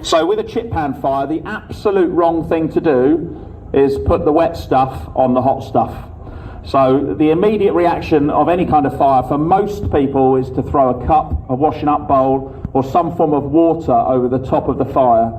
So with a chip pan fire, the absolute wrong thing to do is put the wet stuff on the hot stuff. So the immediate reaction of any kind of fire for most people is to throw a cup, a washing up bowl, or some form of water over the top of the fire.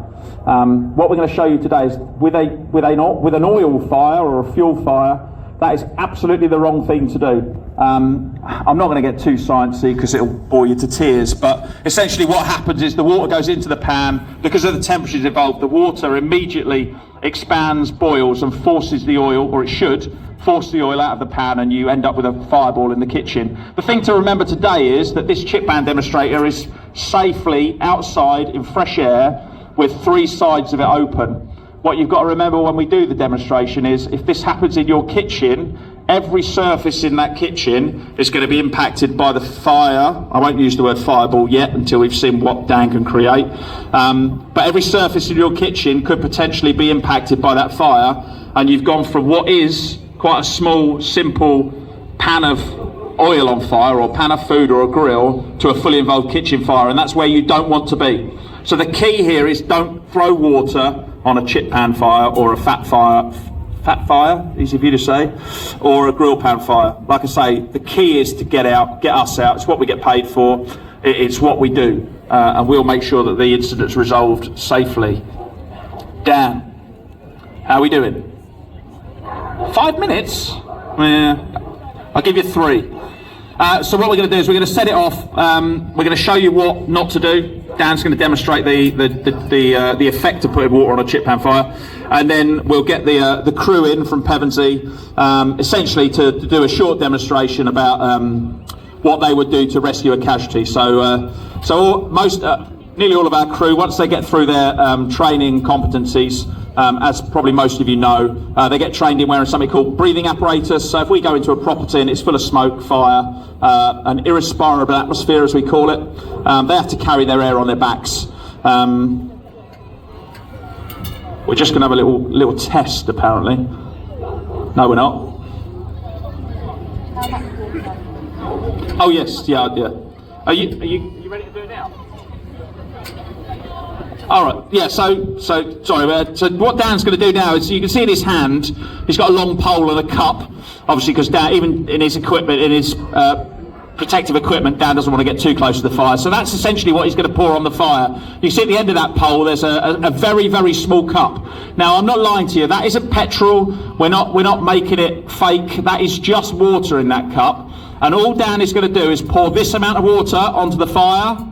What we're going to show you today is with an oil fire or a fuel fire, that is absolutely the wrong thing to do. I'm not going to get too sciencey because it'll bore you to tears, but essentially what happens is the water goes into the pan. Because of the temperatures involved, the water immediately expands, boils, and forces the oil, or it should, force the oil out of the pan, and you end up with a fireball in the kitchen. The thing to remember today is that this chip pan demonstrator is safely outside in fresh air with 3 sides of it open. What you've got to remember when we do the demonstration is if this happens in your kitchen, every surface in that kitchen is going to be impacted by the fire. I won't use the word fireball yet until we've seen what Dan can create. But every surface in your kitchen could potentially be impacted by that fire, and you've gone from what is quite a small, simple pan of oil on fire, or pan of food, or a grill, to a fully involved kitchen fire, and that's where you don't want to be. So the key here is don't throw water on a chip pan fire or a fat fire, easy for you to say, or a grill pan fire. Like I say, the key is to get us out. It's what we get paid for. It's what we do, and we'll make sure that the incident's resolved safely. Dan, how are we doing? 5 minutes? Yeah, I'll give you 3. So what we're going to do is we're going to set it off. We're going to show you what not to do. Dan's going to demonstrate the effect of putting water on a chip pan fire, and then we'll get the crew in from Pevensey, essentially to do a short demonstration about what they would do to rescue a casualty. So nearly all of our crew, once they get through their training competencies, as probably most of you know, they get trained in wearing something called breathing apparatus. So if we go into a property and it's full of smoke, fire, an irrespirable atmosphere as we call it, they have to carry their air on their backs. We're just going to have a little test apparently. No, we're not. Oh yes, yeah. Are you ready to do it now? All right, yeah, so what Dan's going to do now is, you can see in his hand, he's got a long pole and a cup, obviously, because Dan, even in his equipment, in his protective equipment, Dan doesn't want to get too close to the fire. So that's essentially what he's going to pour on the fire. You see at the end of that pole, there's a very, very small cup. Now, I'm not lying to you, that isn't petrol, we're not making it fake, that is just water in that cup. And all Dan is going to do is pour this amount of water onto the fire.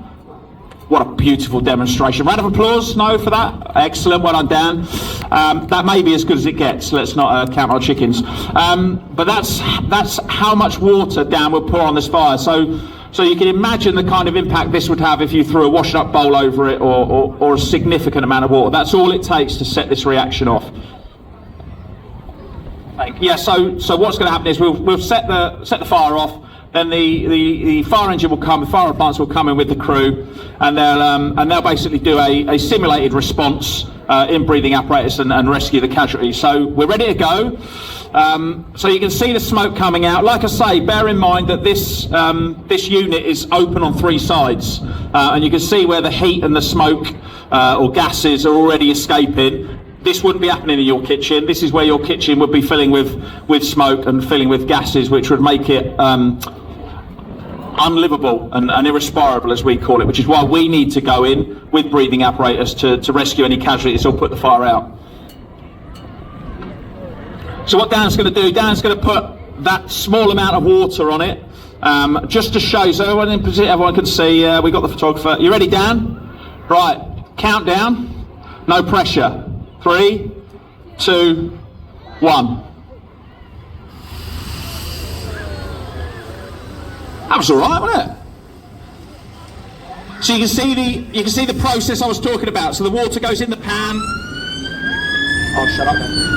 What a beautiful demonstration. Round of applause, no, for that? Excellent, well done, Dan. That may be as good as it gets, let's not count our chickens. But that's how much water Dan will pour on this fire. So you can imagine the kind of impact this would have if you threw a washing up bowl over it, or a significant amount of water. That's all it takes to set this reaction off. Yeah, so what's going to happen is we'll set the fire off. Then the fire engine will come, the fire appliance will come in with the crew, and they'll basically do a simulated response in breathing apparatus and rescue the casualty. So we're ready to go. So you can see the smoke coming out. Like I say, bear in mind that this unit is open on 3 sides, and you can see where the heat and the smoke or gases are already escaping. This wouldn't be happening in your kitchen. This is where your kitchen would be filling with smoke and filling with gases, which would make it unlivable and irrespirable, as we call it, which is why we need to go in with breathing apparatus to rescue any casualties or put the fire out. So what Dan's going to do, Dan's going to put that small amount of water on it, just to show, so everyone can see. We got the photographer. You ready, Dan? Right, countdown, no pressure. 3, 2, 1. That was all right, wasn't it? So you can see the process I was talking about. So the water goes in the pan. Oh, shut up then.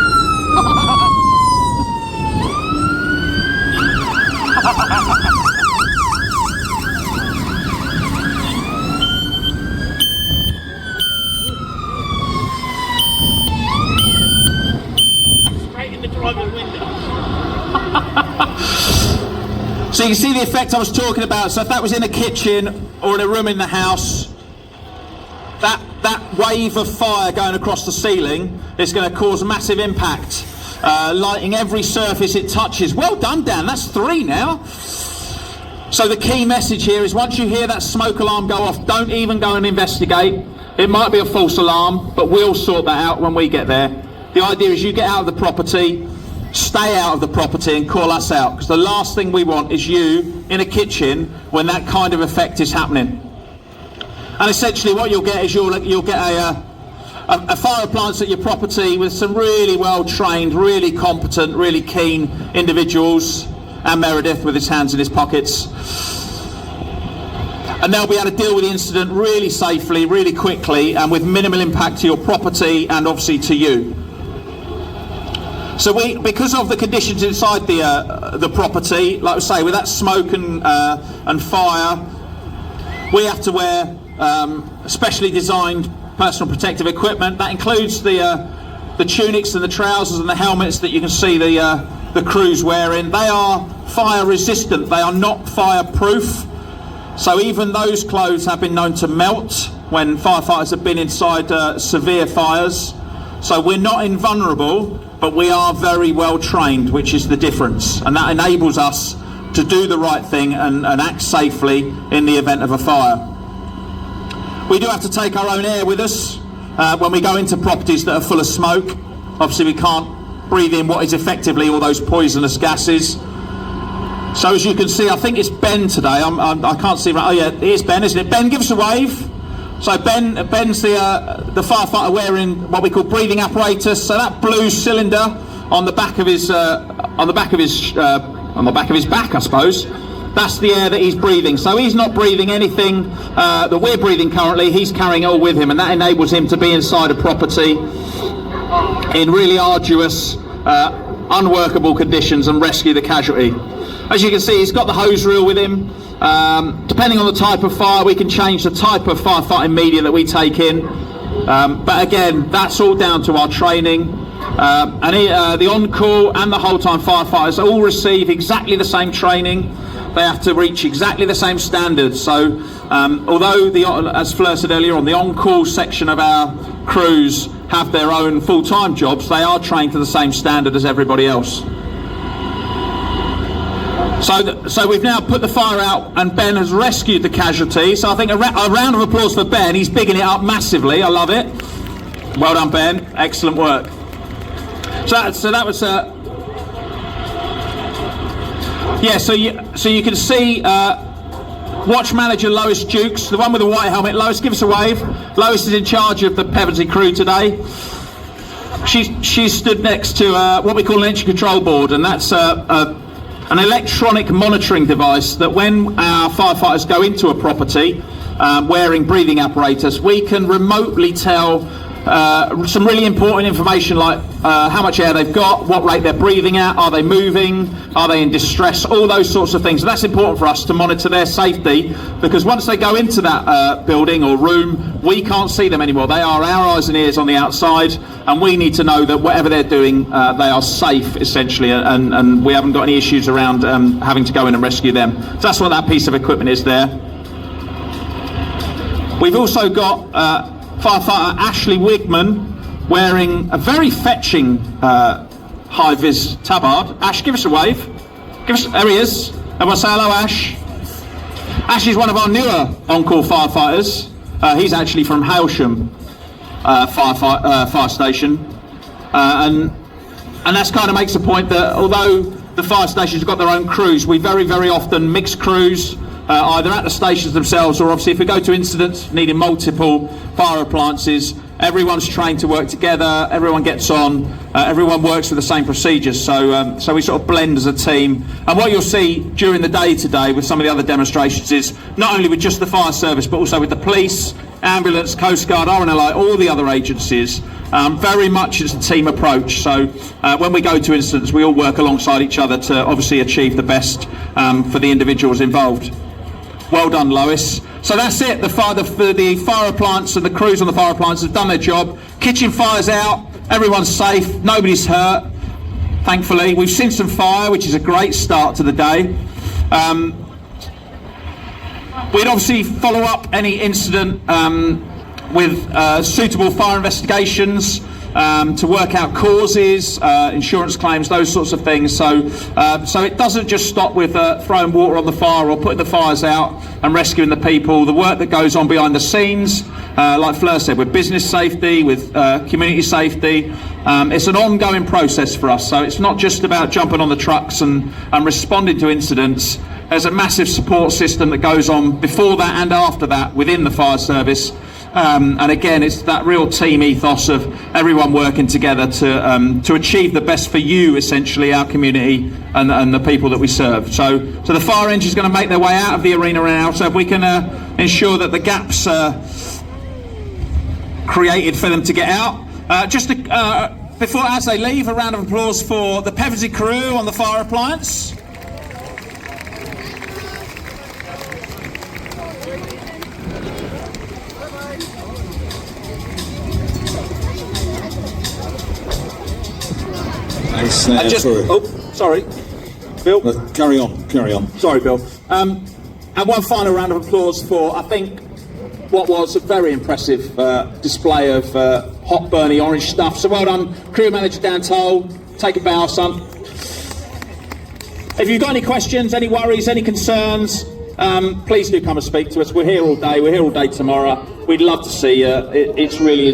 So you can see the effect I was talking about. So if that was in a kitchen or in a room in the house, that wave of fire going across the ceiling is going to cause massive impact, lighting every surface it touches. Well done, Dan, that's 3 now. So the key message here is once you hear that smoke alarm go off, don't even go and investigate. It might be a false alarm, but we'll sort that out when we get there. The idea is you get out of the property, stay out of the property and call us out, because the last thing we want is you in a kitchen when that kind of effect is happening. And essentially what you'll get is you'll get a fire appliance at your property with some really well trained, really competent, really keen individuals, and Meredith with his hands in his pockets. And they'll be able to deal with the incident really safely, really quickly, and with minimal impact to your property and obviously to you. So because of the conditions inside the property, like I say, with that smoke and fire, we have to wear specially designed personal protective equipment. That includes the tunics and the trousers and the helmets that you can see the crews wearing. They are fire resistant, they are not fireproof. So even those clothes have been known to melt when firefighters have been inside severe fires. So we're not invulnerable, but we are very well trained, which is the difference. And that enables us to do the right thing and act safely in the event of a fire. We do have to take our own air with us when we go into properties that are full of smoke. Obviously we can't breathe in what is effectively all those poisonous gases. So as you can see, I think it's Ben today. I can't see. Oh yeah, here's Ben, isn't it? Ben, give us a wave. So Ben's the firefighter wearing what we call breathing apparatus. So that blue cylinder on the back of his back, I suppose. That's the air that he's breathing. So he's not breathing anything that we're breathing currently. He's carrying it all with him, and that enables him to be inside a property in really arduous, unworkable conditions and rescue the casualty. As you can see, he's got the hose reel with him. Depending on the type of fire, we can change the type of firefighting media that we take in. But again, that's all down to our training. The on-call and the whole-time firefighters all receive exactly the same training. They have to reach exactly the same standards. So although, as Fleur said earlier on, the on-call section of our crews have their own full-time jobs, they are trained to the same standard as everybody else. So we've now put the fire out and Ben has rescued the casualty. So I think a round of applause for Ben. He's bigging it up massively. I love it. Well done, Ben. Excellent work. So that was yeah. So you can see Watch Manager Lois Dukes, the one with the white helmet. Lois, give us a wave. Lois is in charge of the Pevensey crew today. She's stood next to what we call an entry control board, and that's an electronic monitoring device that when our firefighters go into a property wearing breathing apparatus, we can remotely tell some really important information like how much air they've got, what rate they're breathing at, are they moving, are they in distress, all those sorts of things. And that's important for us to monitor their safety, because once they go into that building or room, we can't see them anymore. They are our eyes and ears on the outside, and we need to know that whatever they're doing, they are safe, essentially, and we haven't got any issues around having to go in and rescue them. So that's what that piece of equipment is there. We've also got firefighter Ashley Wigman wearing a very fetching high-vis tabard. Ash, give us a wave. There he is. Everyone say hello, Ash. Ash is one of our newer on-call firefighters. He's actually from Hailsham fire station. And that kind of makes the point that although the fire stations have got their own crews, we very, very often mix crews, either at the stations themselves or obviously if we go to incidents needing multiple fire appliances, everyone's trained to work together, everyone gets on, everyone works with the same procedures, so we sort of blend as a team. And what you'll see during the day today with some of the other demonstrations is not only with just the fire service but also with the police, ambulance, Coast Guard, RNLI, all the other agencies. Very much it's a team approach, so when we go to incidents we all work alongside each other to obviously achieve the best for the individuals involved. Well done, Lois. So that's it. The fire appliance and the crews on the fire appliance have done their job. Kitchen fire's out. Everyone's safe. Nobody's hurt. Thankfully, we've seen some fire, which is a great start to the day. We'd obviously follow up any incident with suitable fire investigations, to work out causes, insurance claims, those sorts of things. So it doesn't just stop with throwing water on the fire or putting the fires out and rescuing the people. The work that goes on behind the scenes, like Fleur said, with business safety, with community safety, it's an ongoing process for us. So it's not just about jumping on the trucks and responding to incidents. There's a massive support system that goes on before that and after that within the fire service. And again, it's that real team ethos of everyone working together to achieve the best for you, essentially, our community and the people that we serve. So the fire engine's going to make their way out of the arena now. So if we can ensure that the gaps are created for them to get out. Before, as they leave, a round of applause for the Pevensey crew on the fire appliance. Sorry, Bill. Carry on. Sorry, Bill. And one final round of applause for, I think, what was a very impressive display of hot, burny orange stuff. So well done, crew manager Dan Toll. Take a bow, son. If you've got any questions, any worries, any concerns, please do come and speak to us. We're here all day. We're here all day tomorrow. We'd love to see you. It's really is